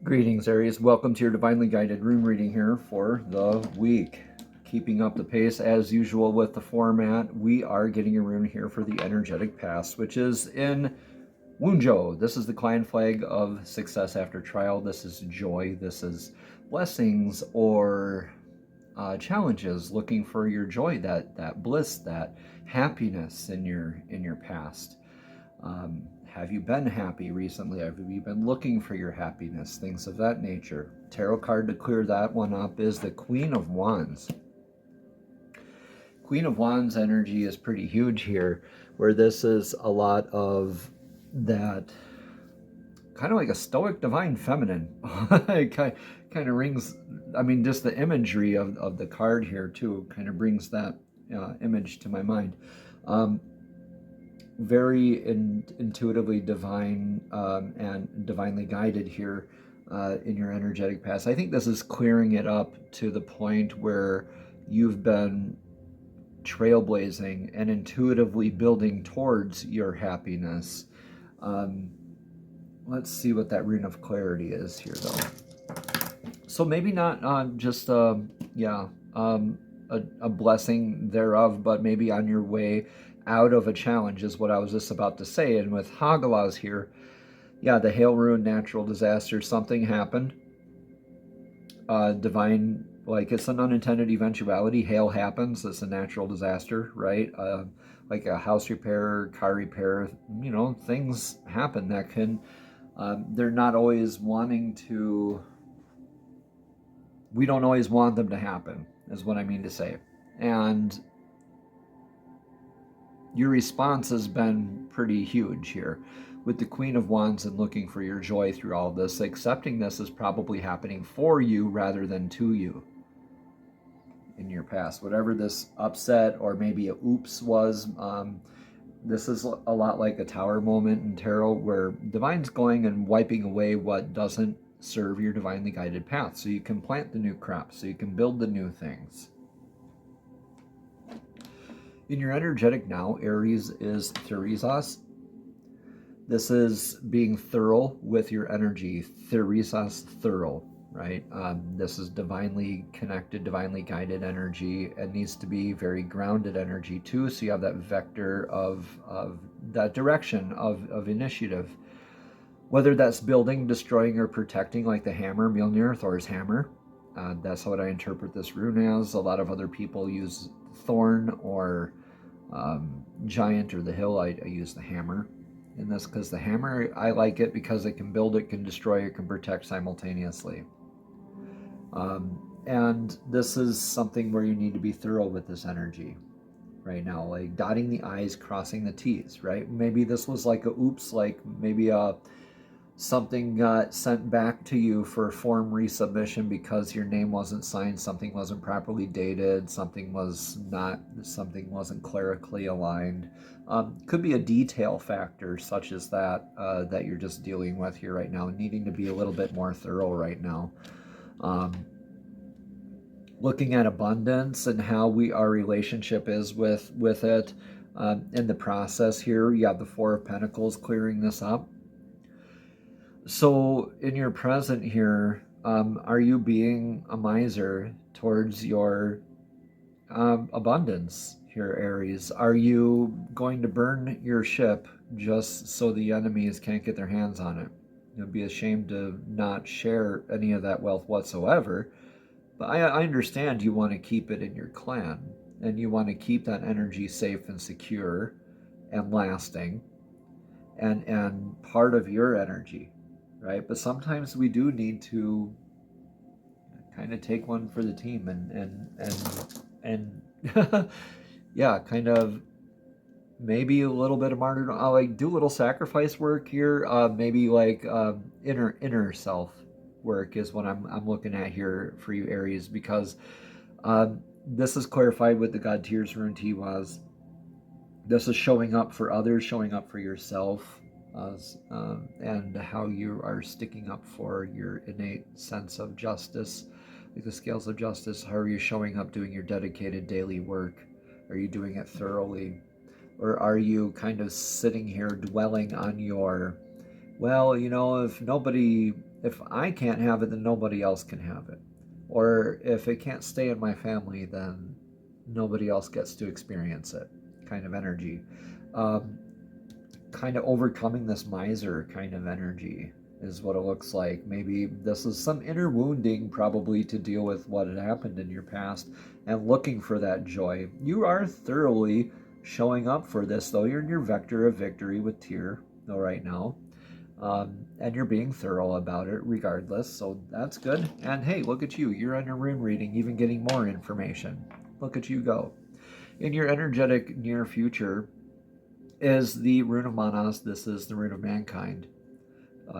Greetings, Aries. Welcome to your divinely guided rune reading here for the week. Keeping up the pace as usual with the format, we are getting a rune here for the energetic past, which is in Wunjo. This is the client flag of success after trial. This is joy. This is blessings or challenges, looking for your joy, that bliss, that happiness in your past. Have you been happy recently? Have you been looking for your happiness? Things of that nature. Tarot card to clear that one up is the Queen of Wands. Queen of Wands energy is pretty huge here, where this is a lot of that kind of like a stoic divine feminine. It kind of rings, I mean, just the imagery of the card here too kind of brings that image to my mind. Very intuitively divine and divinely guided here in your energetic past. I think this is clearing it up to the point where you've been trailblazing and intuitively building towards your happiness. Let's see what that rune of clarity is here, though. So maybe not just a blessing thereof, but maybe on your way out of a challenge is what I was just about to say. And with Hagalaz here, yeah, the hail rune, natural disaster, something happened. Divine, like it's an unintended eventuality. Hail happens, it's a natural disaster, right? Like a house repair, car repair, you know, things happen that can, they're not always wanting to, we don't always want them to happen, is what I mean to say. And your response has been pretty huge here. With the Queen of Wands and looking for your joy through all of this, accepting this is probably happening for you rather than to you in your past. Whatever this upset or maybe a oops was, this is a lot like a tower moment in tarot where divine's going and wiping away what doesn't serve your divinely guided path so you can plant the new crops, so you can build the new things. In your energetic now, Aries is Theresas. This is being thorough with your energy. Theresas, thorough, right? This is divinely connected, divinely guided energy. It needs to be very grounded energy too, so you have that vector of that direction of initiative. Whether that's building, destroying, or protecting, like the hammer, Mjolnir, Thor's hammer. That's what I interpret this rune as. A lot of other people use thorn or giant or the hill. I use the hammer in this because the hammer, I like it because it can build, it can destroy, it can protect simultaneously. And this is something where you need to be thorough with this energy right now, like dotting the I's, crossing the T's, right? Maybe this was like a oops, like maybe something got sent back to you for form resubmission because your name wasn't signed, something wasn't properly dated, something wasn't clerically aligned. Could be a detail factor such as that that you're just dealing with here right now, needing to be a little bit more thorough right now. Looking at abundance and how our relationship is with it in the process here. You have the Four of Pentacles clearing this up. So in your present here, are you being a miser towards your abundance here, Aries? Are you going to burn your ship just so the enemies can't get their hands on it? You'll be ashamed to not share any of that wealth whatsoever. But I understand you want to keep it in your clan, and you want to keep that energy safe and secure and lasting and part of your energy. Right? But sometimes we do need to kind of take one for the team and yeah, kind of maybe a little bit of martyrdom, like do a little sacrifice work here, maybe like inner self work is what I'm looking at here for you, Aries, because this is clarified with the God Tears rune Tiwaz. This is showing up for others, showing up for yourself. And how you are sticking up for your innate sense of justice, like the scales of justice. How are you showing up doing your dedicated daily work? Are you doing it thoroughly? Or are you kind of sitting here dwelling on your, well, you know, if nobody if I can't have it, then nobody else can have it. Or if it can't stay in my family, then nobody else gets to experience it, kind of energy. Um, Kind of overcoming this miser kind of energy is what it looks like. Maybe this is some inner wounding, probably to deal with what had happened in your past and looking for that joy. You are thoroughly showing up for this, though. You're in your vector of victory with Tyr, though, right now. And you're being thorough about it regardless, so that's good. And hey, look at you. You're on your rune reading, even getting more information. Look at you go. In your energetic near future is the rune of Manas. This is the rune of mankind.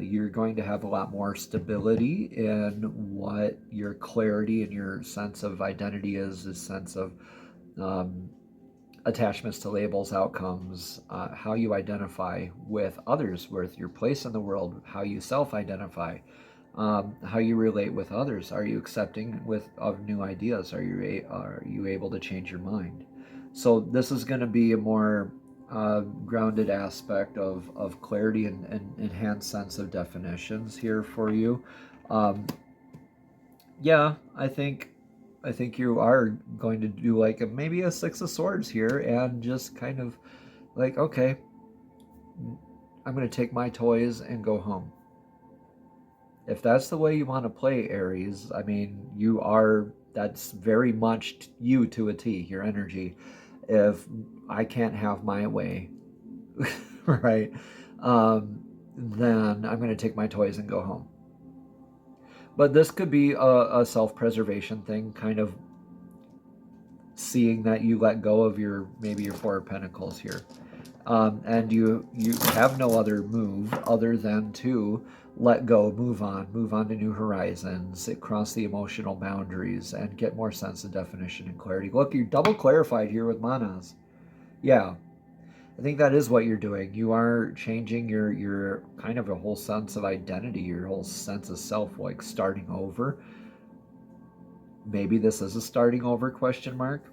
You're going to have a lot more stability in what your clarity and your sense of identity is, a sense of attachments to labels, outcomes, how you identify with others, with your place in the world, how you self-identify, how you relate with others. Are you accepting of new ideas? Are you able to change your mind? So this is going to be a more grounded aspect of clarity and enhanced sense of definitions here for you. Yeah, I think you are going to do like maybe a Six of Swords here, and just kind of like, okay, I'm going to take my toys and go home. If that's the way you want to play, Aries, I mean, that's very much you to a T, your energy. If I can't have my way, right, then I'm going to take my toys and go home. But this could be a self-preservation thing, kind of seeing that you let go of maybe your Four of Pentacles here. And you have no other move other than to let go, move on to new horizons, cross the emotional boundaries, and get more sense of definition and clarity. Look, you're double clarified here with Manas. Yeah, I think that is what you're doing. You are changing your kind of a whole sense of identity, your whole sense of self, like starting over. Maybe this is a starting over question mark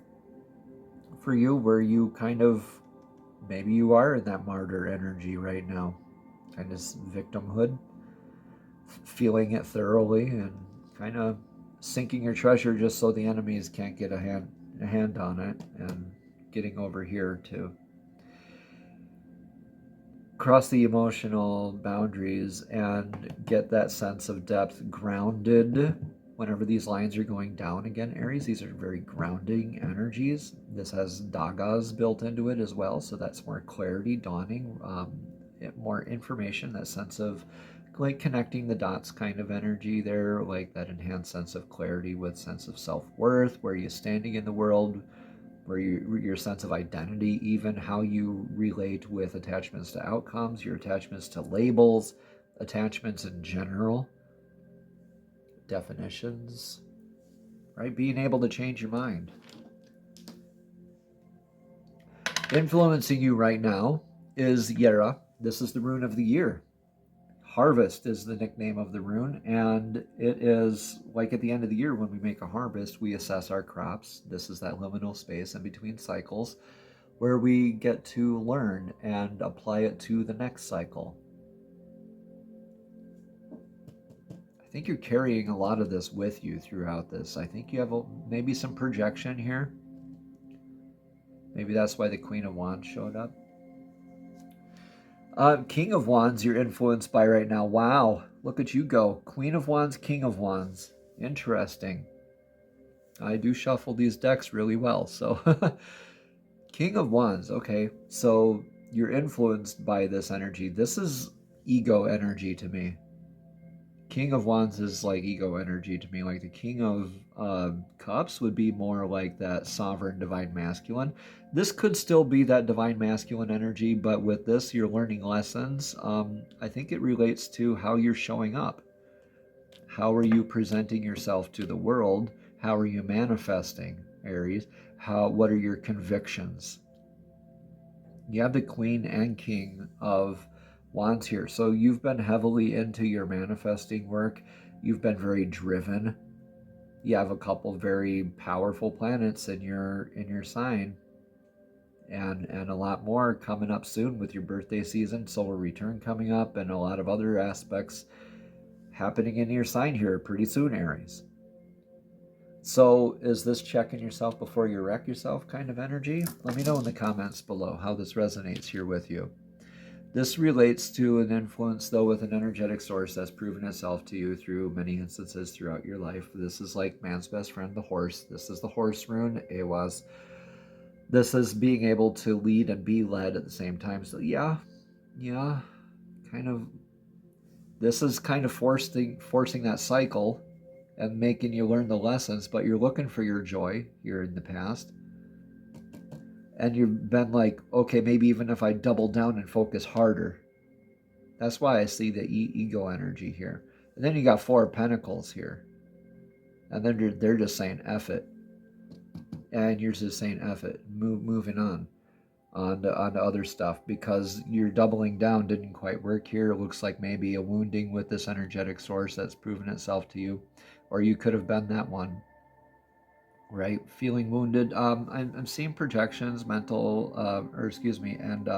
for you, where you kind of, maybe you are in that martyr energy right now, kind of victimhood, feeling it thoroughly and kind of sinking your treasure just so the enemies can't get a hand on it, and getting over here to cross the emotional boundaries and get that sense of depth, grounded. Whenever these lines are going down again, Aries, these are very grounding energies. This has dagas built into it as well, so that's more clarity, dawning, more information, that sense of like connecting the dots kind of energy there, like that enhanced sense of clarity with sense of self-worth, where you're standing in the world, where your sense of identity, even how you relate with attachments to outcomes, your attachments to labels, attachments in general, definitions, right? Being able to change your mind. Influencing you right now is Yera. This is the rune of the year. Harvest is the nickname of the rune, and it is like at the end of the year when we make a harvest, we assess our crops. This is that liminal space in between cycles where we get to learn and apply it to the next cycle. I think you're carrying a lot of this with you throughout this. I think you have maybe some projection here. Maybe that's why the Queen of Wands showed up. King of Wands you're influenced by right now. Wow, look at you go. Queen of Wands, King of Wands. Interesting. I do shuffle these decks really well, so King of Wands, okay. So you're influenced by this energy. This is ego energy to me. King of Wands is like ego energy to me. Like the King of Cups would be more like that sovereign divine masculine. This could still be that divine masculine energy, but with this, you're learning lessons. I think it relates to how you're showing up. How are you presenting yourself to the world? How are you manifesting, Aries? What are your convictions? You have the Queen and King of Wands here. So you've been heavily into your manifesting work. You've been very driven. You have a couple very powerful planets in your sign, and a lot more coming up soon with your birthday season, solar return coming up, and a lot of other aspects happening in your sign here pretty soon, Aries. So is this checking yourself before you wreck yourself kind of energy? Let me know in the comments below how this resonates here with you. This relates to an influence, though, with an energetic source that's proven itself to you through many instances throughout your life. This is like man's best friend, the horse. This is the horse rune, Ewas. This is being able to lead and be led at the same time. So yeah, kind of. This is kind of forcing that cycle and making you learn the lessons, but you're looking for your joy here in the past. And you've been like, okay, maybe even if I double down and focus harder. That's why I see the ego energy here. And then you got 4 of Pentacles here. And then they're just saying F it. And you're just saying F it. Moving on to other stuff, because your doubling down didn't quite work here. It looks like maybe a wounding with this energetic source that's proven itself to you. Or you could have been that one, right? Feeling wounded. I'm seeing projections, mental, and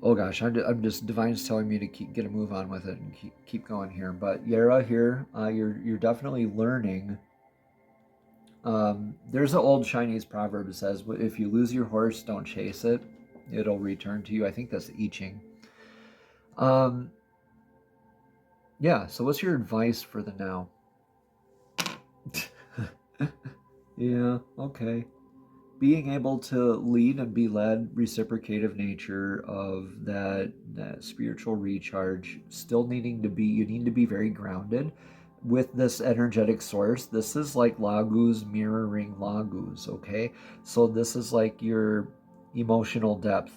oh gosh, I'm just, divine's telling me to get a move on with it and keep going here. But Yara here, you're definitely learning. There's an old Chinese proverb that says, if you lose your horse, don't chase it. It'll return to you. I think that's I Ching. Yeah, so what's your advice for the now? Yeah, okay. Being able to lead and be led, reciprocative nature of that spiritual recharge, still needing to be, you need to be very grounded with this energetic source. This is like Lagus mirroring Lagus, okay? So this is like your emotional depth,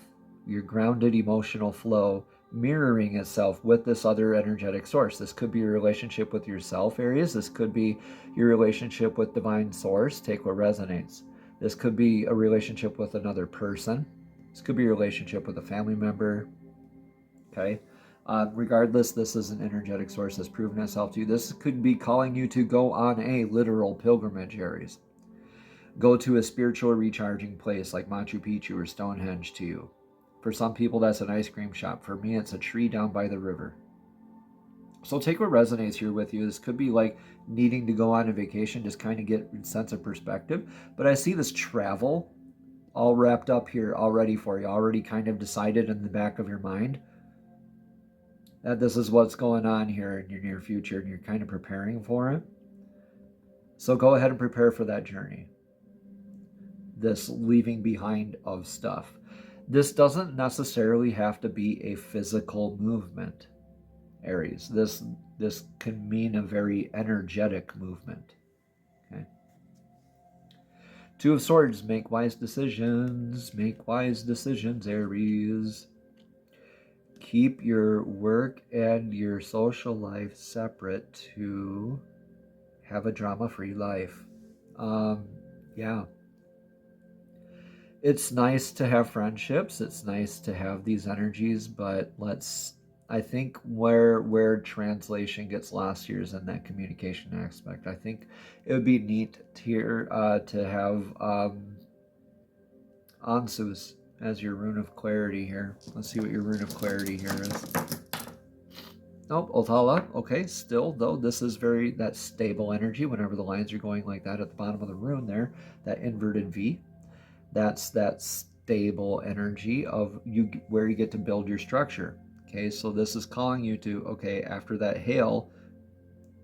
your grounded emotional flow mirroring itself with this other energetic source. This could be your relationship with yourself, Aries. This could be your relationship with divine source. Take what resonates. This could be a relationship with another person. This could be a relationship with a family member. Okay. Regardless, this is an energetic source that's proven itself to you. This could be calling you to go on a literal pilgrimage, Aries. Go to a spiritual recharging place like Machu Picchu or Stonehenge to you. For some people, that's an ice cream shop. For me, it's a tree down by the river. So take what resonates here with you. This could be like needing to go on a vacation, just kind of get a sense of perspective. But I see this travel all wrapped up here already for you, already kind of decided in the back of your mind that this is what's going on here in your near future, and you're kind of preparing for it. So go ahead and prepare for that journey. This leaving behind of stuff. This doesn't necessarily have to be a physical movement, Aries. This can mean a very energetic movement. Okay. 2 of Swords, make wise decisions. Make wise decisions, Aries. Keep your work and your social life separate to have a drama-free life. Yeah. It's nice to have friendships. It's nice to have these energies, but I think where translation gets lost here is in that communication aspect. I think it would be neat here to have Ansus as your rune of clarity here. Let's see what your rune of clarity here is. Nope, Othala. Okay, still though, this is that stable energy. Whenever the lines are going like that at the bottom of the rune there, that inverted V. That's that stable energy of where you get to build your structure. Okay, so this is calling you to, okay, after that hail,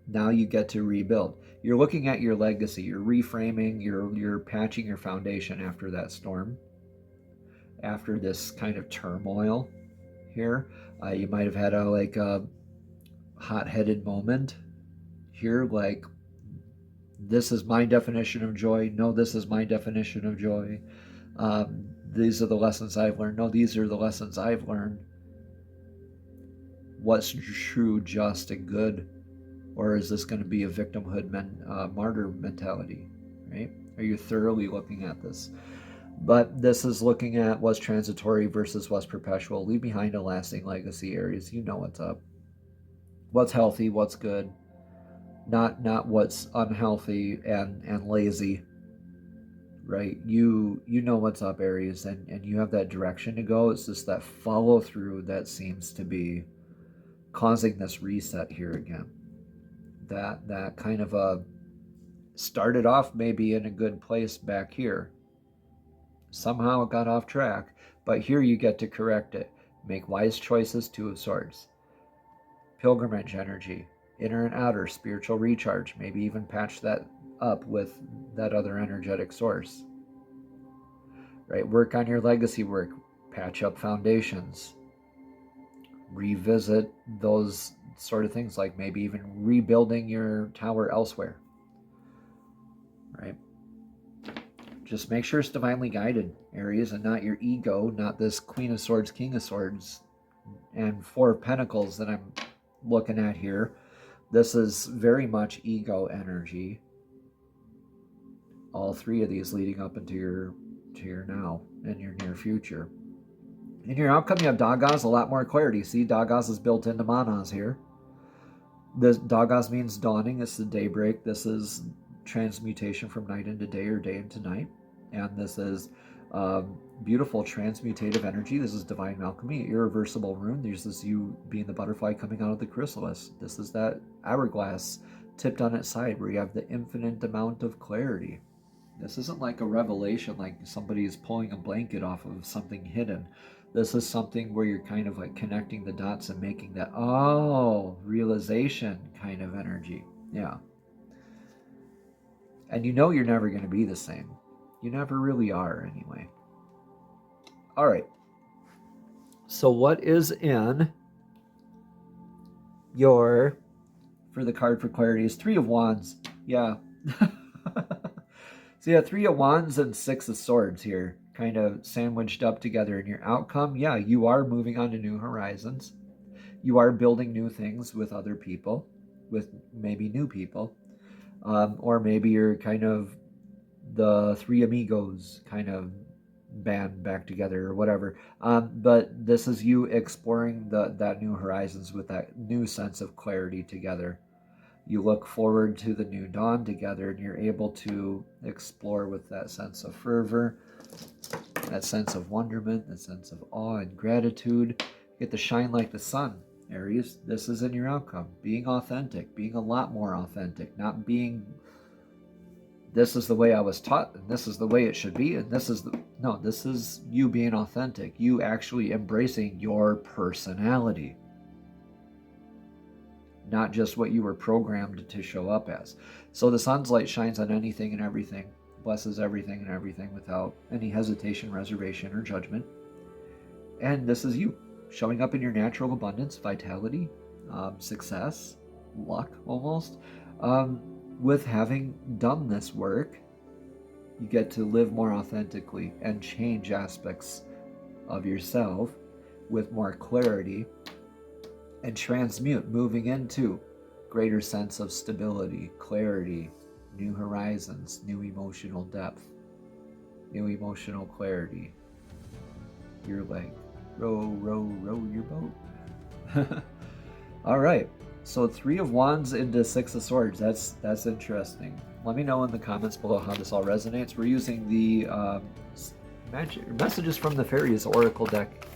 now you get to rebuild. You're looking at your legacy. You're reframing, you're patching your foundation after that storm, after this kind of turmoil here. You might have had a hot-headed moment here, like, this is my definition of joy. No, this is my definition of joy. These are the lessons I've learned. No, these are the lessons I've learned. What's true, just, and good? Or is this going to be a victimhood martyr mentality, right? Are you thoroughly looking at this? But this is looking at what's transitory versus what's perpetual. Leave behind a lasting legacy, Aries. You know what's up. What's healthy, what's good. Not what's unhealthy and lazy, right? You know what's up, Aries, and you have that direction to go. It's just that follow through that seems to be causing this reset here again. That kind of a started off maybe in a good place back here. Somehow it got off track, but here you get to correct it. Make wise choices, Two of Swords. Pilgrimage energy, inner and outer, spiritual recharge. Maybe even patch that up with that other energetic source. Right? Work on your legacy work. Patch up foundations. Revisit those sort of things, like maybe even rebuilding your tower elsewhere. Right? Just make sure it's divinely guided, Aries, and not your ego, not this Queen of Swords, King of Swords, and Four of Pentacles that I'm looking at here. This is very much ego energy. All three of these leading up into your now and your near future. In your outcome, you have Dagas, a lot more clarity. See, Dagas is built into Manas here. This Dagas means dawning. It's the daybreak. This is transmutation from night into day or day into night. And this is beautiful transmutative energy. This is divine alchemy, irreversible rune. This is you being the butterfly coming out of the chrysalis. This is that hourglass tipped on its side where you have the infinite amount of clarity. This isn't like a revelation, like somebody is pulling a blanket off of something hidden. This is something where you're kind of like connecting the dots and making that, oh, realization kind of energy. Yeah. And you know you're never going to be the same. You never really are, anyway. All right. So what is in your, for the card for clarity, is Three of Wands. Yeah. So yeah, Three of Wands and Six of Swords here, kind of sandwiched up together in your outcome. Yeah, you are moving on to new horizons. You are building new things with other people, with maybe new people. Or maybe you're kind of the Three Amigos kind of band back together or whatever. But this is you exploring that new horizons with that new sense of clarity together. You look forward to the new dawn together, and you're able to explore with that sense of fervor, that sense of wonderment, that sense of awe and gratitude. You get to shine like the sun, Aries. This is in your outcome. Being authentic, being a lot more authentic, not being, this is the way I was taught, and this is the way it should be, and this is no, this is you being authentic, you actually embracing your personality. Not just what you were programmed to show up as. So the sun's light shines on anything and everything, blesses everything and everything without any hesitation, reservation, or judgment. And this is you, showing up in your natural abundance, vitality, success, luck almost. With having done this work, you get to live more authentically and change aspects of yourself with more clarity, and transmute, moving into greater sense of stability, clarity, new horizons, new emotional depth, new emotional clarity. You're like, row, row, row your boat. All right, so Three of Wands into Six of Swords. That's interesting. Let me know in the comments below how this all resonates. We're using the Messages from the Fairies Oracle deck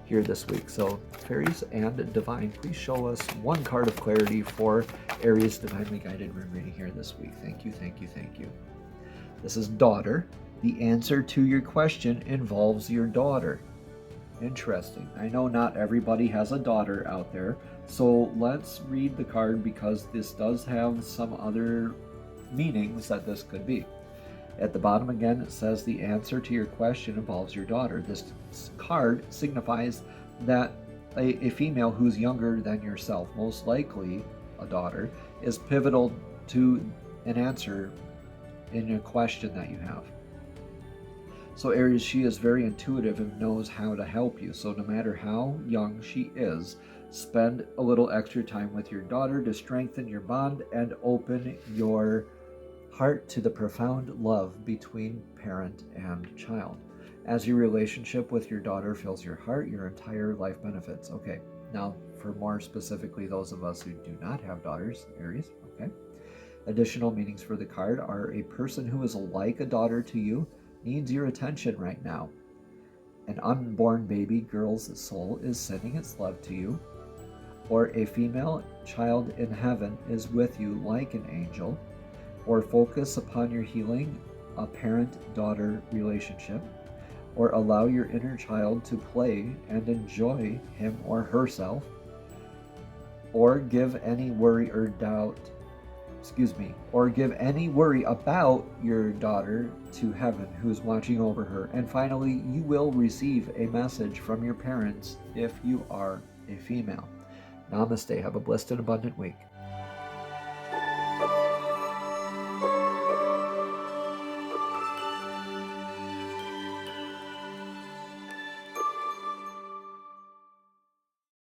here this week. So Fairies and Divine, please show us one card of clarity for Aries Divinely Guided Rune reading here this week. Thank you, thank you, thank you. This is Daughter. The answer to your question involves your daughter. Interesting. I know not everybody has a daughter out there, so let's read the card because this does have some other meanings that this could be. At the bottom again, it says the answer to your question involves your daughter. This card signifies that a female who's younger than yourself, most likely a daughter, is pivotal to an answer in a question that you have. So Aries, she is very intuitive and knows how to help you. So no matter how young she is, spend a little extra time with your daughter to strengthen your bond and open your heart to the profound love between parent and child. As your relationship with your daughter fills your heart, your entire life benefits. Okay, now for more specifically those of us who do not have daughters, Aries, okay. Additional meanings for the card are a person who is like a daughter to you needs your attention right now. An unborn baby girl's soul is sending its love to you. or a female child in heaven is with you like an angel, or focus upon your healing a parent-daughter relationship, or allow your inner child to play and enjoy him or herself, or give any worry or doubt, or give any worry about your daughter to heaven who's watching over her. And finally, you will receive a message from your parents if you are a female. Namaste. Have a blessed and abundant week.